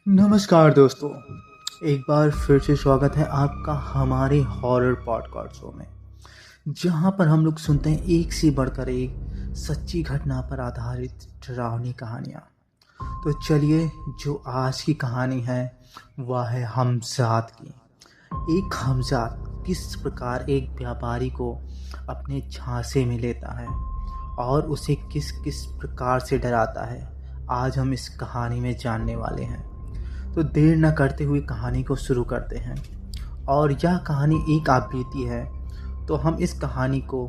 नमस्कार दोस्तों। एक बार फिर से स्वागत है आपका हमारे हॉरर पॉडकास्ट शो में, जहां पर हम लोग सुनते हैं एक से बढ़कर एक सच्ची घटना पर आधारित डरावनी कहानियां। तो चलिए, जो आज की कहानी है वह है हमजाद की। एक हमजाद किस प्रकार एक व्यापारी को अपने झांसे में लेता है और उसे किस किस प्रकार से डराता है, आज हम इस कहानी में जानने वाले हैं। तो देर न करते हुए कहानी को शुरू करते हैं। और यह कहानी एक आप बीती है। तो हम इस कहानी को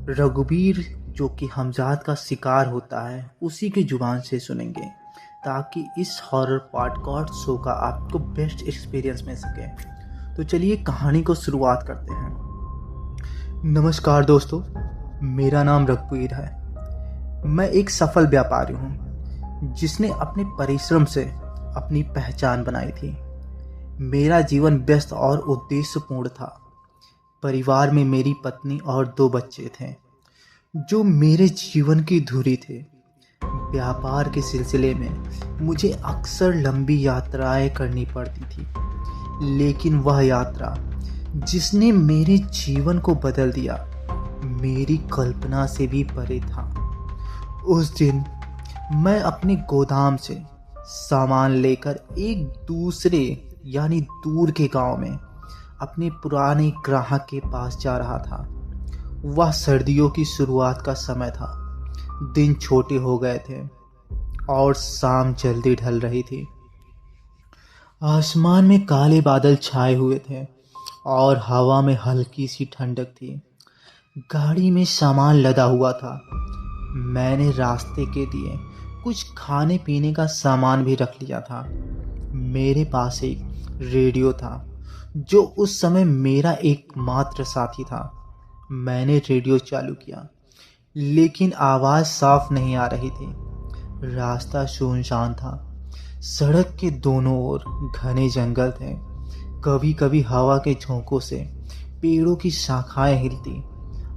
रघुबीर, जो कि हमजाद का शिकार होता है, उसी की जुबान से सुनेंगे, ताकि इस हॉरर पॉडकास्ट शो का आपको बेस्ट एक्सपीरियंस मिल सके। तो चलिए कहानी को शुरुआत करते हैं। नमस्कार दोस्तों, मेरा नाम रघुबीर है। मैं एक सफल व्यापारी हूँ जिसने अपने परिश्रम से अपनी पहचान बनाई थी। मेरा जीवन व्यस्त और उद्देश्यपूर्ण था। परिवार में मेरी पत्नी और 2 बच्चे थे जो मेरे जीवन की धुरी थे। व्यापार के सिलसिले में मुझे अक्सर लंबी यात्राएं करनी पड़ती थी, लेकिन वह यात्रा जिसने मेरे जीवन को बदल दिया मेरी कल्पना से भी परे था। उस दिन मैं अपने गोदाम से सामान लेकर एक दूसरे यानी दूर के गांव में अपने पुराने ग्राहक के पास जा रहा था। वह सर्दियों की शुरुआत का समय था। दिन छोटे हो गए थे और शाम जल्दी ढल रही थी। आसमान में काले बादल छाए हुए थे और हवा में हल्की सी ठंडक थी। गाड़ी में सामान लदा हुआ था। मैंने रास्ते के लिए कुछ खाने पीने का सामान भी रख लिया था। मेरे पास एक रेडियो था जो उस समय मेरा एकमात्र साथी था। मैंने रेडियो चालू किया, लेकिन आवाज़ साफ नहीं आ रही थी। रास्ता सुनसान था। सड़क के दोनों ओर घने जंगल थे। कभी कभी हवा के झोंकों से पेड़ों की शाखाएं हिलती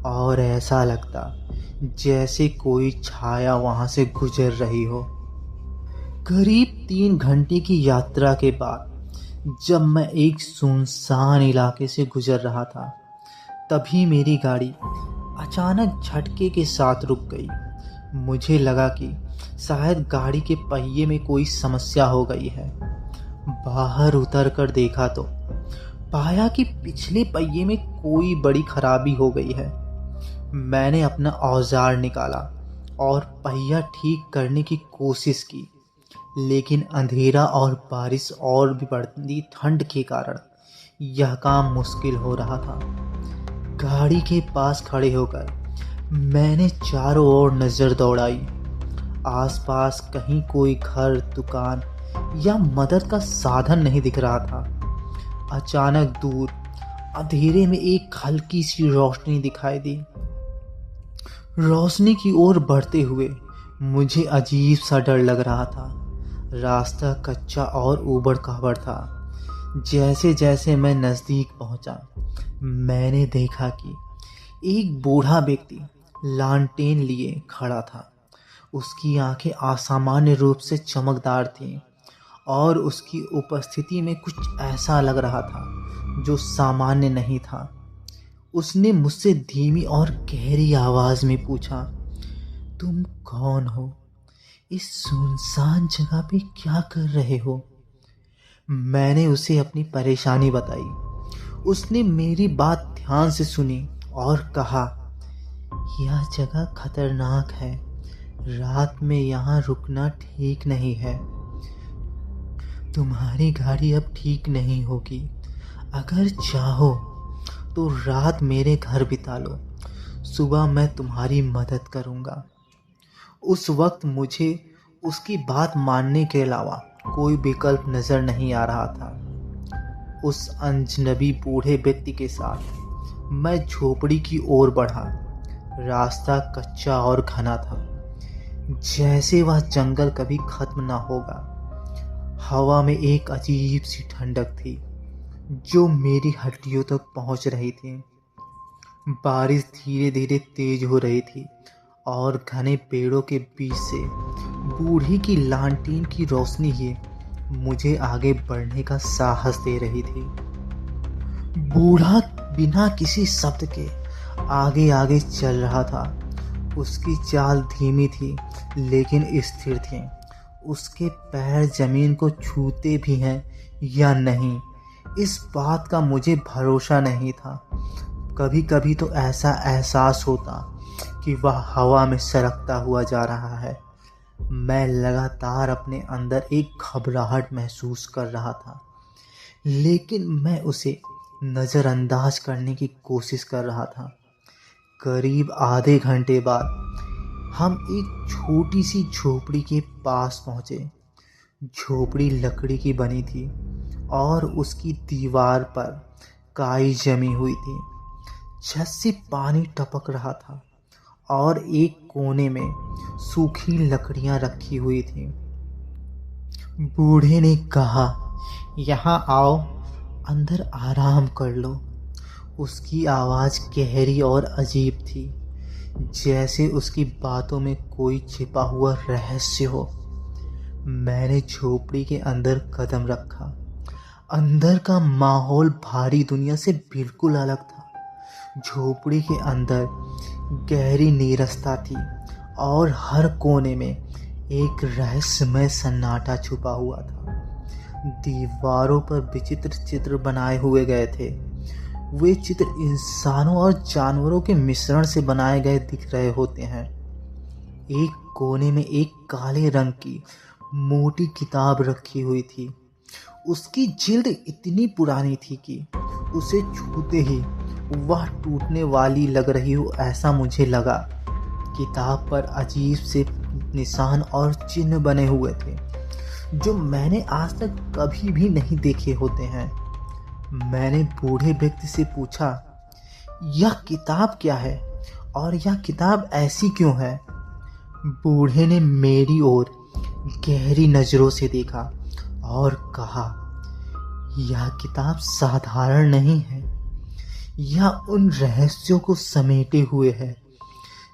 और ऐसा लगता जैसे कोई छाया वहां से गुजर रही हो। करीब 3 घंटे की यात्रा के बाद जब मैं एक सुनसान इलाके से गुजर रहा था, तभी मेरी गाड़ी अचानक झटके के साथ रुक गई। मुझे लगा कि शायद गाड़ी के पहिए में कोई समस्या हो गई है। बाहर उतर कर देखा तो पाया कि पिछले पहिए में कोई बड़ी खराबी हो गई है। मैंने अपना औजार निकाला और पहिया ठीक करने की कोशिश की, लेकिन अंधेरा और बारिश और भी बढ़ती ठंड के कारण यह काम मुश्किल हो रहा था। गाड़ी के पास खड़े होकर मैंने चारों ओर नज़र दौड़ाई। आसपास कहीं कोई घर, दुकान या मदद का साधन नहीं दिख रहा था। अचानक दूर अंधेरे में एक हल्की सी रोशनी दिखाई दी। रोशनी की ओर बढ़ते हुए मुझे अजीब सा डर लग रहा था। रास्ता कच्चा और ऊबड़ खाबड़ था। जैसे जैसे मैं नज़दीक पहुंचा, मैंने देखा कि एक बूढ़ा व्यक्ति लालटेन लिए खड़ा था। उसकी आंखें असामान्य रूप से चमकदार थीं और उसकी उपस्थिति में कुछ ऐसा लग रहा था जो सामान्य नहीं था। उसने मुझसे धीमी और गहरी आवाज में पूछा, तुम कौन हो? इस सुनसान जगह पे क्या कर रहे हो? मैंने उसे अपनी परेशानी बताई। उसने मेरी बात ध्यान से सुनी और कहा, यह जगह खतरनाक है। रात में यहाँ रुकना ठीक नहीं है। तुम्हारी गाड़ी अब ठीक नहीं होगी। अगर चाहो तो रात मेरे घर बिता लो। सुबह मैं तुम्हारी मदद करूँगा। उस वक्त मुझे उसकी बात मानने के अलावा कोई विकल्प नज़र नहीं आ रहा था। उस अजनबी बूढ़े व्यक्ति के साथ मैं झोपड़ी की ओर बढ़ा। रास्ता कच्चा और घना था, जैसे वह जंगल कभी खत्म ना होगा। हवा में एक अजीब सी ठंडक थी जो मेरी हड्डियों तक पहुंच रही थी। बारिश धीरे धीरे तेज हो रही थी और घने पेड़ों के बीच से बूढ़ी की लालटेन की रोशनी ही मुझे आगे बढ़ने का साहस दे रही थी। बूढ़ा बिना किसी शब्द के आगे आगे चल रहा था। उसकी चाल धीमी थी लेकिन स्थिर थी। उसके पैर जमीन को छूते भी हैं या नहीं, इस बात का मुझे भरोसा नहीं था। कभी कभी तो ऐसा एहसास होता कि वह हवा में सरकता हुआ जा रहा है। मैं लगातार अपने अंदर एक घबराहट महसूस कर रहा था, लेकिन मैं उसे नज़रअंदाज करने की कोशिश कर रहा था। करीब आधे घंटे बाद हम एक छोटी सी झोपड़ी के पास पहुंचे। झोपड़ी लकड़ी की बनी थी और उसकी दीवार पर काई जमी हुई थी। छत से पानी टपक रहा था और एक कोने में सूखी लकड़ियां रखी हुई थी। बूढ़े ने कहा, यहाँ आओ, अंदर आराम कर लो। उसकी आवाज़ गहरी और अजीब थी, जैसे उसकी बातों में कोई छिपा हुआ रहस्य हो। मैंने झोपड़ी के अंदर कदम रखा। अंदर का माहौल भारी दुनिया से बिल्कुल अलग था। झोपड़ी के अंदर गहरी नीरसता थी और हर कोने में एक रहस्यमय सन्नाटा छुपा हुआ था। दीवारों पर विचित्र चित्र बनाए हुए गए थे। वे चित्र इंसानों और जानवरों के मिश्रण से बनाए गए दिख रहे होते हैं। एक कोने में एक काले रंग की मोटी किताब रखी हुई थी। उसकी जिल्द इतनी पुरानी थी कि उसे छूते ही वह टूटने वाली लग रही हो, ऐसा मुझे लगा। किताब पर अजीब से निशान और चिन्ह बने हुए थे जो मैंने आज तक कभी भी नहीं देखे होते हैं। मैंने बूढ़े व्यक्ति से पूछा, यह किताब क्या है और यह किताब ऐसी क्यों है? बूढ़े ने मेरी ओर गहरी नज़रों से देखा और कहा, यह किताब साधारण नहीं है। यह उन रहस्यों को समेटे हुए है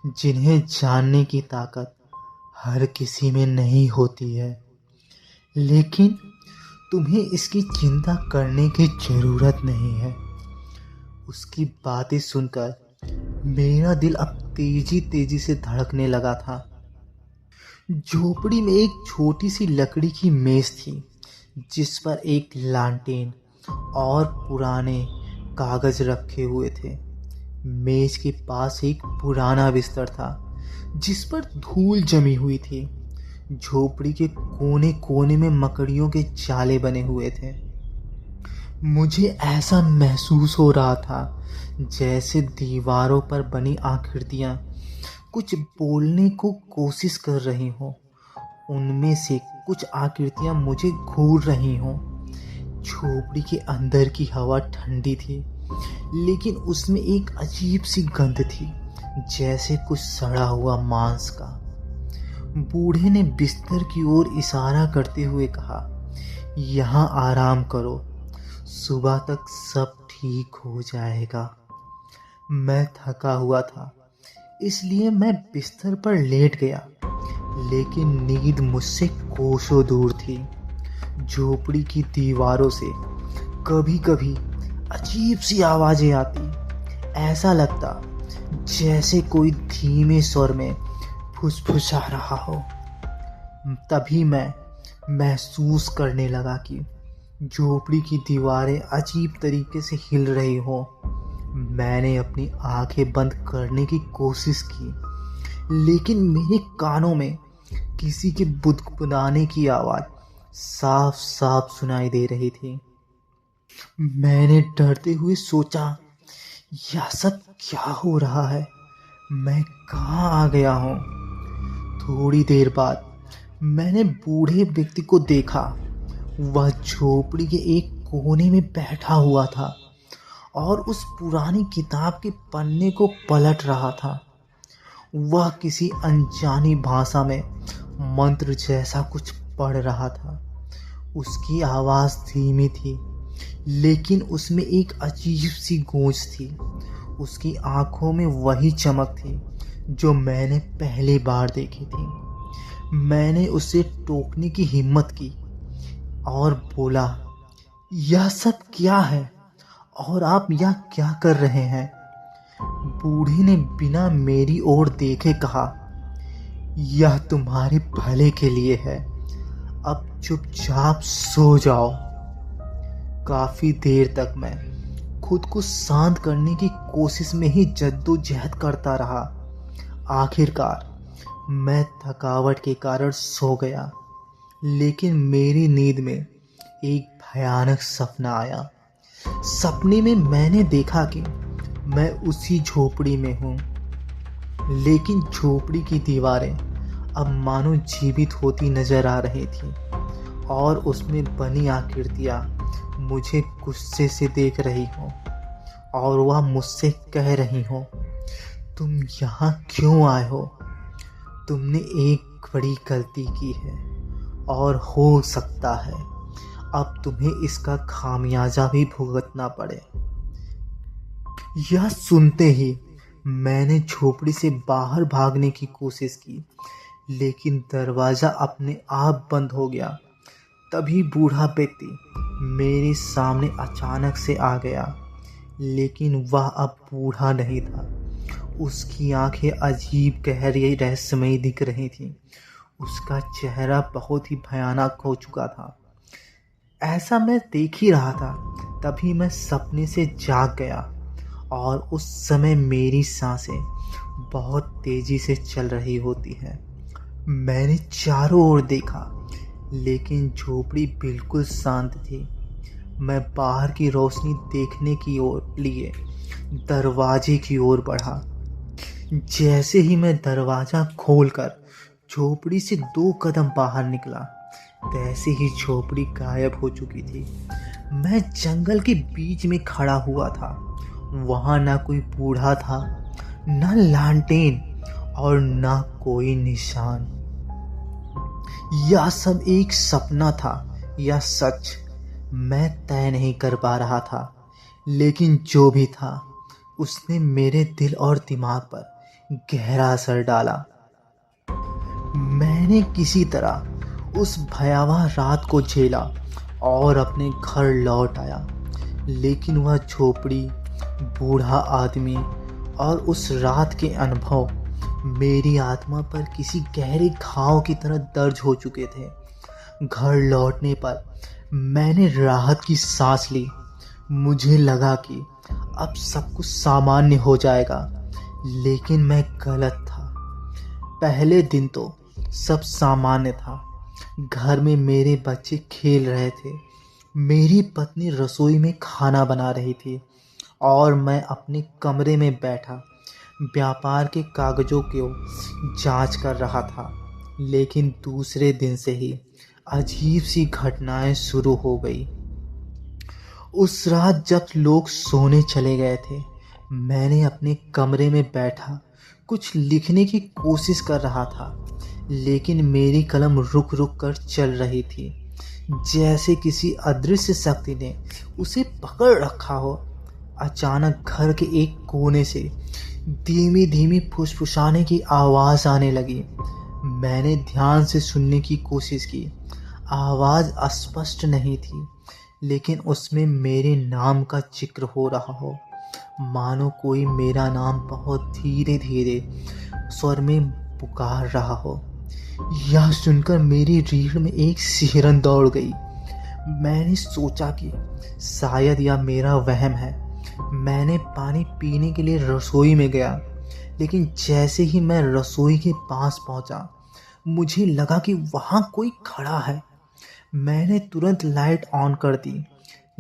जिन्हें जानने की ताकत हर किसी में नहीं होती है। लेकिन तुम्हें इसकी चिंता करने की ज़रूरत नहीं है। उसकी बातें सुनकर मेरा दिल अब तेजी तेजी से धड़कने लगा था। झोपड़ी में एक छोटी सी लकड़ी की मेज थी जिस पर एक लालटेन और पुराने कागज रखे हुए थे। मेज के पास एक पुराना बिस्तर था जिस पर धूल जमी हुई थी। झोपड़ी के कोने कोने में मकड़ियों के जाले बने हुए थे। मुझे ऐसा महसूस हो रहा था जैसे दीवारों पर बनी आकृतियां कुछ बोलने को कोशिश कर रही हों। उनमें से कुछ आकृतियां मुझे घूर रही हों। झोपड़ी के अंदर की हवा ठंडी थी, लेकिन उसमें एक अजीब सी गंध थी, जैसे कुछ सड़ा हुआ मांस का। बूढ़े ने बिस्तर की ओर इशारा करते हुए कहा, यहाँ आराम करो, सुबह तक सब ठीक हो जाएगा। मैं थका हुआ था, इसलिए मैं बिस्तर पर लेट गया, लेकिन नींद मुझसे कोसों दूर थी। झोपड़ी की दीवारों से कभी कभी अजीब सी आवाज़ें आती। ऐसा लगता जैसे कोई धीमे स्वर में फुसफुसा रहा हो। तभी मैं महसूस करने लगा कि झोपड़ी की दीवारें अजीब तरीके से हिल रही हो। मैंने अपनी आंखें बंद करने की कोशिश की, लेकिन मेरे कानों में किसी के बुदबुदाने की आवाज़ साफ साफ सुनाई दे रही थी। मैंने डरते हुए सोचा, यह सब क्या हो रहा है? मैं कहाँ आ गया हूँ? थोड़ी देर बाद मैंने बूढ़े व्यक्ति को देखा। वह झोपड़ी के एक कोने में बैठा हुआ था और उस पुरानी किताब के पन्ने को पलट रहा था। वह किसी अनजानी भाषा में मंत्र जैसा कुछ पढ़ रहा था। उसकी आवाज़ धीमी थी, लेकिन उसमें एक अजीब सी गूंज थी। उसकी आंखों में वही चमक थी जो मैंने पहली बार देखी थी। मैंने उसे टोकने की हिम्मत की और बोला, यह सब क्या है और आप यह क्या कर रहे हैं? बूढ़ी ने बिना मेरी ओर देखे कहा, यह तुम्हारे भले के लिए है, अब चुपचाप सो जाओ। काफी देर तक मैं खुद को शांत करने की कोशिश में ही जद्दोजहद करता रहा। आखिरकार मैं थकावट के कारण सो गया, लेकिन मेरी नींद में एक भयानक सपना आया। सपने में मैंने देखा कि मैं उसी झोपड़ी में हूँ, लेकिन झोपड़ी की दीवारें अब मानो जीवित होती नजर आ रही थी और उसमें बनी आकृतियाँ मुझे गुस्से से देख रही हो और वह मुझसे कह रही हो, तुम यहाँ क्यों आए हो? तुमने एक बड़ी गलती की है और हो सकता है अब तुम्हें इसका खामियाजा भी भुगतना पड़े। यह सुनते ही मैंने झोपड़ी से बाहर भागने की कोशिश की, लेकिन दरवाज़ा अपने आप बंद हो गया। तभी बूढ़ा व्यक्ति मेरे सामने अचानक से आ गया, लेकिन वह अब बूढ़ा नहीं था। उसकी आंखें अजीब गहरी रहस्यमयी दिख रही थीं। उसका चेहरा बहुत ही भयानक हो चुका था। ऐसा मैं देख ही रहा था, तभी मैं सपने से जाग गया और उस समय मेरी सांसें बहुत तेजी से चल रही होती हैं। मैंने चारों ओर देखा, लेकिन झोपड़ी बिल्कुल शांत थी। मैं बाहर की रोशनी देखने की ओर लिए दरवाजे की ओर बढ़ा। जैसे ही मैं दरवाज़ा खोलकर झोपड़ी से 2 कदम बाहर निकला, तैसे ही झोपड़ी गायब हो चुकी थी। मैं जंगल के बीच में खड़ा हुआ था। वहाँ ना कोई बूढ़ा था, ना लालटेन और ना कोई निशान। यह सब एक सपना था या सच, मैं तय नहीं कर पा रहा था, लेकिन जो भी था उसने मेरे दिल और दिमाग पर गहरा असर डाला। मैंने किसी तरह उस भयावह रात को झेला और अपने घर लौट आया, लेकिन वह झोपड़ी, बूढ़ा आदमी और उस रात के अनुभव मेरी आत्मा पर किसी गहरे घाव की तरह दर्ज हो चुके थे। घर लौटने पर मैंने राहत की सांस ली। मुझे लगा कि अब सब कुछ सामान्य हो जाएगा, लेकिन मैं गलत था। पहले दिन तो सब सामान्य था। घर में मेरे बच्चे खेल रहे थे, मेरी पत्नी रसोई में खाना बना रही थी और मैं अपने कमरे में बैठा व्यापार के कागजों को जांच कर रहा था। लेकिन दूसरे दिन से ही अजीब सी घटनाएं शुरू हो गई। उस रात जब लोग सोने चले गए थे, मैंने अपने कमरे में बैठा कुछ लिखने की कोशिश कर रहा था, लेकिन मेरी कलम रुक रुक कर चल रही थी, जैसे किसी अदृश्य शक्ति ने उसे पकड़ रखा हो। अचानक घर के एक कोने से धीमी धीमी फुसफुसाने की आवाज़ आने लगी। मैंने ध्यान से सुनने की कोशिश की। आवाज़ अस्पष्ट नहीं थी, लेकिन उसमें मेरे नाम का जिक्र हो रहा हो, मानो कोई मेरा नाम बहुत धीरे धीरे स्वर में पुकार रहा हो। यह सुनकर मेरी रीढ़ में एक सिहरन दौड़ गई। मैंने सोचा कि शायद यह मेरा वहम है। मैंने पानी पीने के लिए रसोई में गया, लेकिन जैसे ही मैं रसोई के पास पहुंचा, मुझे लगा कि वहां कोई खड़ा है। मैंने तुरंत लाइट ऑन कर दी,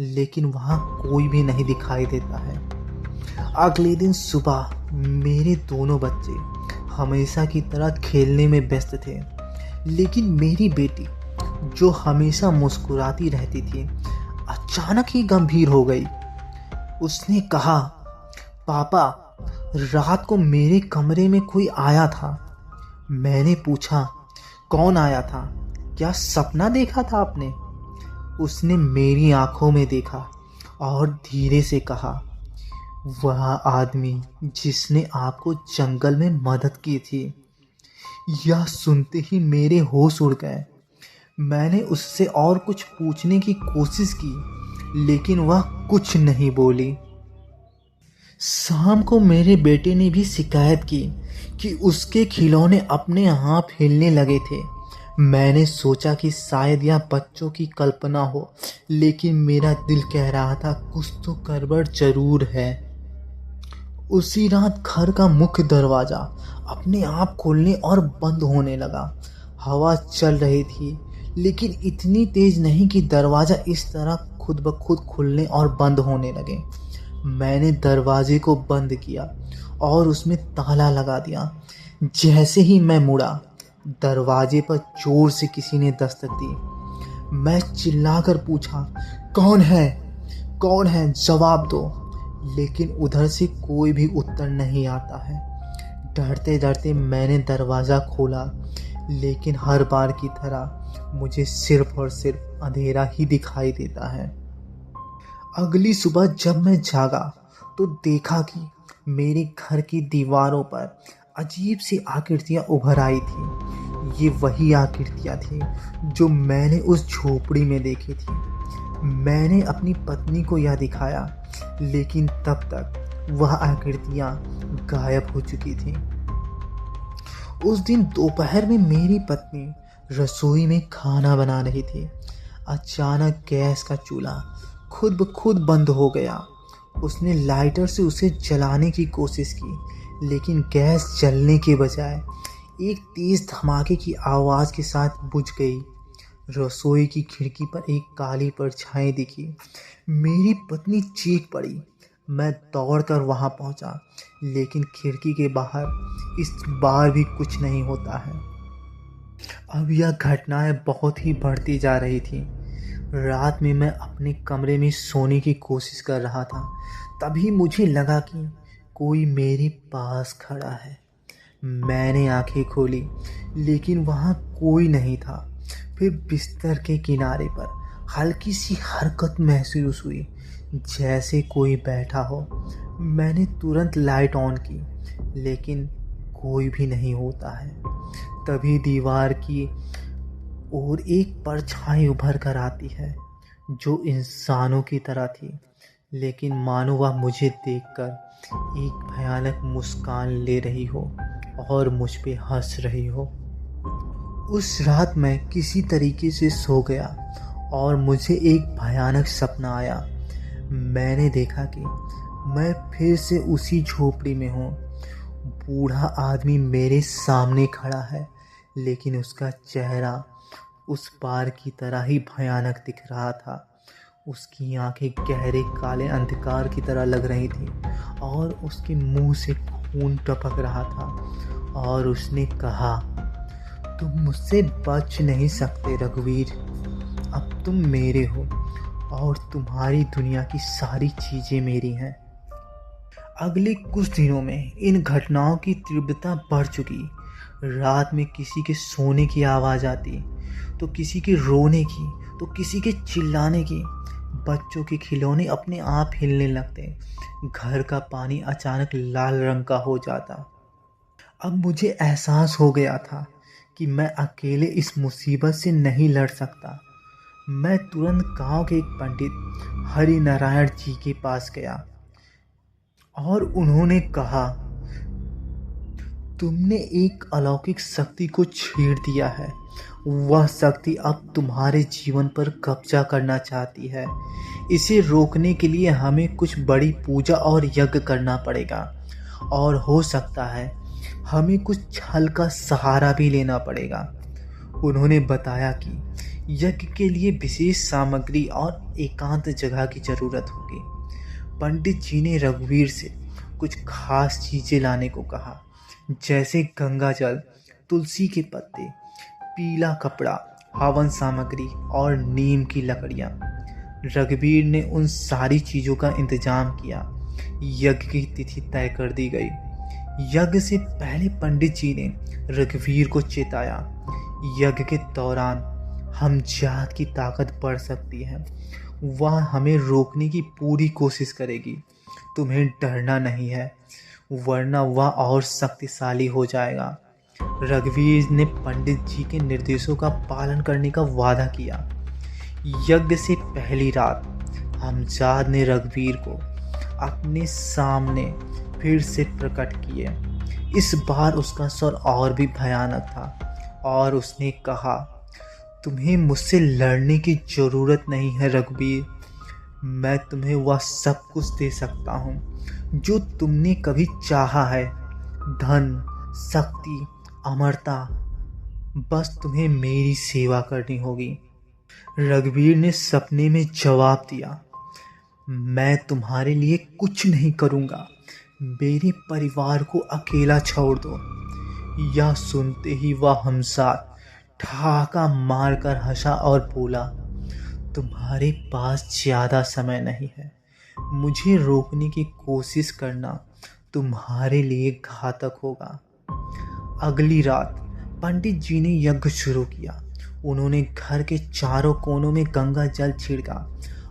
लेकिन वहां कोई भी नहीं दिखाई देता है। अगले दिन सुबह मेरे दोनों बच्चे हमेशा की तरह खेलने में व्यस्त थे, लेकिन मेरी बेटी, जो हमेशा मुस्कुराती रहती थी, अचानक ही गंभीर हो गई। उसने कहा, पापा, रात को मेरे कमरे में कोई आया था। मैंने पूछा, कौन आया था? क्या सपना देखा था आपने? उसने मेरी आंखों में देखा और धीरे से कहा, वह आदमी जिसने आपको जंगल में मदद की थी। यह सुनते ही मेरे होश उड़ गए। मैंने उससे और कुछ पूछने की कोशिश की, लेकिन वह कुछ नहीं बोली। शाम को मेरे बेटे ने भी शिकायत की कि उसके खिलौने अपने आप हिलने लगे थे। मैंने सोचा कि शायद यह बच्चों की कल्पना हो, लेकिन मेरा दिल कह रहा था कुछ तो गड़बड़ जरूर है। उसी रात घर का मुख्य दरवाज़ा अपने आप खोलने और बंद होने लगा। हवा चल रही थी, लेकिन इतनी तेज नहीं कि दरवाज़ा इस तरह खुद ब खुद खुलने और बंद होने लगे। मैंने दरवाजे को बंद किया और उसमें ताला लगा दिया। जैसे ही मैं मुड़ा, दरवाजे पर जोर से किसी ने दस्तक दी। मैं चिल्लाकर पूछा, कौन है? कौन है? जवाब दो। लेकिन उधर से कोई भी उत्तर नहीं आता है। डरते डरते मैंने दरवाज़ा खोला, लेकिन हर बार की तरह मुझे सिर्फ और सिर्फ अंधेरा ही दिखाई देता है। अगली सुबह जब मैं जागा तो देखा कि मेरे घर की दीवारों पर अजीब सी आकृतियाँ उभर आई थी। ये वही आकृतियाँ थी जो मैंने उस झोपड़ी में देखी थी। मैंने अपनी पत्नी को यह दिखाया, लेकिन तब तक वह आकृतियाँ गायब हो चुकी थी। उस दिन दोपहर में मेरी पत्नी रसोई में खाना बना रही थी। अचानक गैस का चूल्हा खुद ब खुद बंद हो गया। उसने लाइटर से उसे जलाने की कोशिश की, लेकिन गैस जलने के बजाय एक तेज धमाके की आवाज़ के साथ बुझ गई। रसोई की खिड़की पर एक काली परछाई दिखी। मेरी पत्नी चीख पड़ी। मैं दौड़कर वहां पहुंचा, लेकिन खिड़की के बाहर इस बार भी कुछ नहीं होता है। अब यह घटनाएं बहुत ही बढ़ती जा रही थी। रात में मैं अपने कमरे में सोने की कोशिश कर रहा था, तभी मुझे लगा कि कोई मेरे पास खड़ा है। मैंने आंखें खोली, लेकिन वहाँ कोई नहीं था। फिर बिस्तर के किनारे पर हल्की सी हरकत महसूस हुई, जैसे कोई बैठा हो। मैंने तुरंत लाइट ऑन की, लेकिन कोई भी नहीं होता है। तभी दीवार की ओर एक परछाई उभर कर आती है, जो इंसानों की तरह थी, लेकिन मानो वह मुझे देखकर एक भयानक मुस्कान ले रही हो और मुझ पे हंस रही हो। उस रात मैं किसी तरीके से सो गया और मुझे एक भयानक सपना आया। मैंने देखा कि मैं फिर से उसी झोपड़ी में हूँ। बूढ़ा आदमी मेरे सामने खड़ा है, लेकिन उसका चेहरा उस बार की तरह ही भयानक दिख रहा था। उसकी आंखें गहरे काले अंधकार की तरह लग रही थी और उसके मुंह से खून टपक रहा था। और उसने कहा, तुम मुझसे बच नहीं सकते रघुवीर। अब तुम मेरे हो और तुम्हारी दुनिया की सारी चीज़ें मेरी हैं। अगले कुछ दिनों में इन घटनाओं की तीव्रता बढ़ चुकी। रात में किसी के सोने की आवाज़ आती, तो किसी के रोने की, तो किसी के चिल्लाने की। बच्चों के खिलौने अपने आप हिलने लगते। घर का पानी अचानक लाल रंग का हो जाता। अब मुझे एहसास हो गया था कि मैं अकेले इस मुसीबत से नहीं लड़ सकता। मैं तुरंत गांव के एक पंडित हरि नारायण जी के पास गया और उन्होंने कहा, तुमने एक अलौकिक शक्ति को छेड़ दिया है। वह शक्ति अब तुम्हारे जीवन पर कब्जा करना चाहती है। इसे रोकने के लिए हमें कुछ बड़ी पूजा और यज्ञ करना पड़ेगा, और हो सकता है हमें कुछ छल का सहारा भी लेना पड़ेगा। उन्होंने बताया कि यज्ञ के लिए विशेष सामग्री और एकांत जगह की ज़रूरत होगी। पंडित जी ने रघुवीर से कुछ खास चीज़ें लाने को कहा, जैसे गंगा जल, तुलसी के पत्ते, पीला कपड़ा, हवन सामग्री और नीम की लकड़ियाँ। रघुवीर ने उन सारी चीज़ों का इंतजाम किया। यज्ञ की तिथि तय कर दी गई। यज्ञ से पहले पंडित जी ने रघुवीर को चेताया, यज्ञ के दौरान हम जात की ताकत बढ़ सकती है। वह हमें रोकने की पूरी कोशिश करेगी। तुम्हें डरना नहीं है, वरना वह और शक्तिशाली हो जाएगा। रघुवीर ने पंडित जी के निर्देशों का पालन करने का वादा किया। यज्ञ से पहली रात हमजाद ने रघुवीर को अपने सामने फिर से प्रकट किए। इस बार उसका स्वर और भी भयानक था और उसने कहा, तुम्हें मुझसे लड़ने की ज़रूरत नहीं है रघुवीर। मैं तुम्हें वह सब कुछ दे सकता हूँ जो तुमने कभी चाहा है, धन, शक्ति, अमरता। बस तुम्हें मेरी सेवा करनी होगी। रघुवीर ने सपने में जवाब दिया, मैं तुम्हारे लिए कुछ नहीं करूँगा, मेरे परिवार को अकेला छोड़ दो। यह सुनते ही वह हमजाद ठहाका मारकर हंसा और बोला, तुम्हारे पास ज़्यादा समय नहीं है। मुझे रोकने की कोशिश करना तुम्हारे लिए घातक होगा। अगली रात पंडित जी ने यज्ञ शुरू किया। उन्होंने घर के चारों कोनों में गंगा जल छिड़का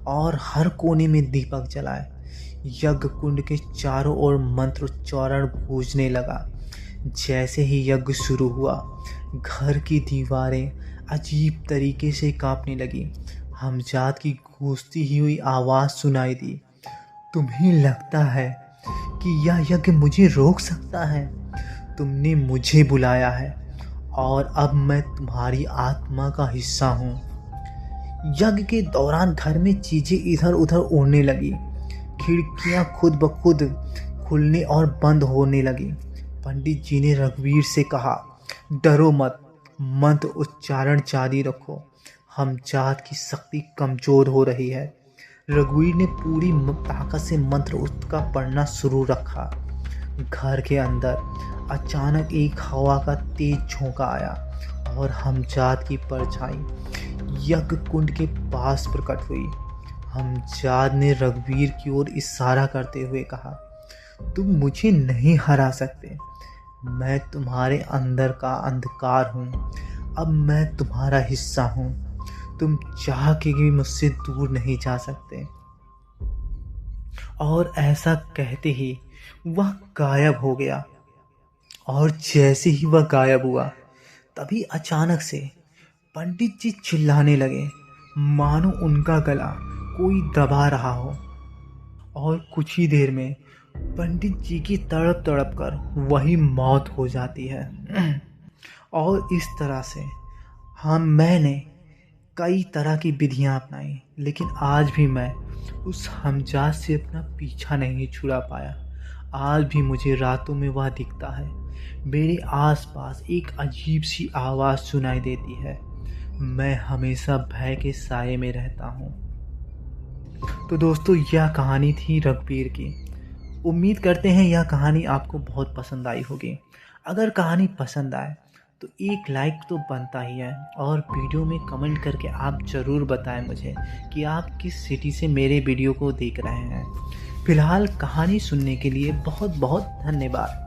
और हर कोने में दीपक जलाए। यज्ञ कुंड के चारों ओर मंत्रोच्चारण गूंजने लगा। जैसे ही यज्ञ शुरू हुआ, घर की दीवारें अजीब तरीके से कांपने लगी। हमजाद की गूंजती हुई आवाज़ सुनाई दी, तुम्हें लगता है कि यह यज्ञ मुझे रोक सकता है? तुमने मुझे बुलाया है और अब मैं तुम्हारी आत्मा का हिस्सा हूँ। यज्ञ के दौरान घर में चीज़ें इधर उधर उड़ने लगी। खिड़कियाँ खुद ब खुद खुलने और बंद होने लगी। पंडित जी ने रघुवीर से कहा, डरो मत, मंत्र उच्चारण जारी रखो। हमजाद की शक्ति कमज़ोर हो रही है। रघुवीर ने पूरी ताकत से मंत्र उसका पढ़ना शुरू रखा। घर के अंदर अचानक एक हवा का तेज झोंका आया और हमजाद की परछाई यज्ञ कुंड के पास प्रकट हुई। हमजाद ने रघुवीर की ओर इशारा करते हुए कहा, तुम मुझे नहीं हरा सकते। मैं तुम्हारे अंदर का अंधकार हूँ। अब मैं तुम्हारा हिस्सा हूँ। तुम चाह के भी मुझसे दूर नहीं जा सकते। और ऐसा कहते ही वह गायब हो गया। और जैसे ही वह गायब हुआ, तभी अचानक से पंडित जी चिल्लाने लगे, मानो उनका गला कोई दबा रहा हो। और कुछ ही देर में पंडित जी की तड़प तड़प कर वही मौत हो जाती है। और इस तरह से मैंने कई तरह की विधियां अपनाई, लेकिन आज भी मैं उस हमजाद से अपना पीछा नहीं छुड़ा पाया। आज भी मुझे रातों में वह दिखता है। मेरे आसपास एक अजीब सी आवाज़ सुनाई देती है। मैं हमेशा भय के साए में रहता हूँ। तो दोस्तों, यह कहानी थी रघुवीर की। उम्मीद करते हैं यह कहानी आपको बहुत पसंद आई होगी। अगर कहानी पसंद आए तो एक लाइक तो बनता ही है, और वीडियो में कमेंट करके आप ज़रूर बताएं मुझे कि आप किस सिटी से मेरे वीडियो को देख रहे हैं। फिलहाल कहानी सुनने के लिए बहुत बहुत धन्यवाद।